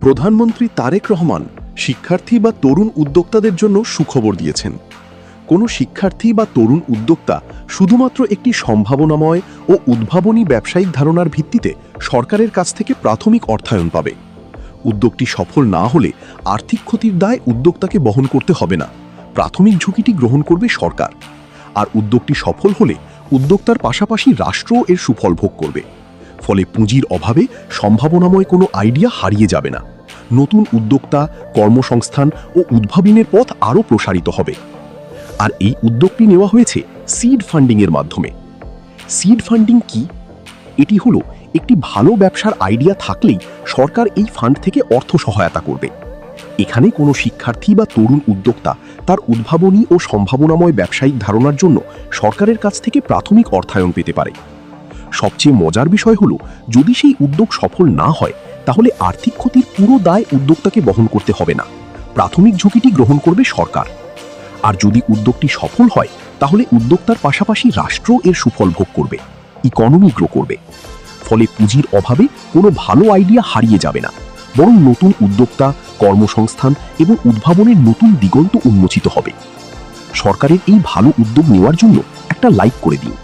প্রধানমন্ত্রী তারেক রহমান শিক্ষার্থী বা তরুণ উদ্যোক্তাদের জন্য সুখবর দিয়েছেন। কোনো শিক্ষার্থী বা তরুণ উদ্যোক্তা শুধুমাত্র একটি সম্ভাবনাময় ও উদ্ভাবনী ব্যবসায়িক ধারণার ভিত্তিতে সরকারের কাছ থেকে প্রাথমিক অর্থায়ন পাবে। উদ্যোগটি সফল না হলে আর্থিক ক্ষতির দায় উদ্যোক্তাকে বহন করতে হবে না, প্রাথমিক ঝুঁকিটি গ্রহণ করবে সরকার। আর উদ্যোগটি সফল হলে উদ্যোক্তার পাশাপাশি রাষ্ট্র এর সুফল ভোগ করবে। ফলে পুঁজির অভাবে সম্ভাবনাময় কোনো আইডিয়া হারিয়ে যাবে না। নতুন উদ্যোক্তা, কর্মসংস্থান ও উদ্ভাবনের পথ আরও প্রসারিত হবে। আর এই উদ্যোগটি নেওয়া হয়েছে সিড ফান্ডিংয়ের মাধ্যমে। সিড ফান্ডিং কি? এটি হলো একটি ভালো ব্যবসার আইডিয়া থাকলেই সরকার এই ফান্ড থেকে অর্থ সহায়তা করবে। এখানে কোনো শিক্ষার্থী বা তরুণ উদ্যোক্তা তার উদ্ভাবনী ও সম্ভাবনাময় ব্যবসায়িক ধারণার জন্য সরকারের কাছ থেকে প্রাথমিক অর্থায়ন পেতে পারে। সবচেয়ে মজার বিষয় হলো, যদি সেই উদ্যোগ সফল না হয় তাহলে আর্থিক ক্ষতির পুরো দায় উদ্যোক্তাকে বহন করতে হবে না, প্রাথমিক ঝুঁকিটি গ্রহণ করবে সরকার। আর যদি উদ্যোগটি সফল হয় তাহলে উদ্যোক্তার পাশাপাশি রাষ্ট্র এর সুফল ভোগ করবে, ইকোনমি গ্রো করবে। ফলে পুঁজির অভাবে কোনো ভালো আইডিয়া হারিয়ে যাবে না, বরং নতুন উদ্যোক্তা, কর্মসংস্থান এবং উদ্ভাবনের নতুন দিগন্ত উন্মোচিত হবে। সরকারের এই ভালো উদ্যোগ নেওয়ার জন্য একটা লাইক করে দিন।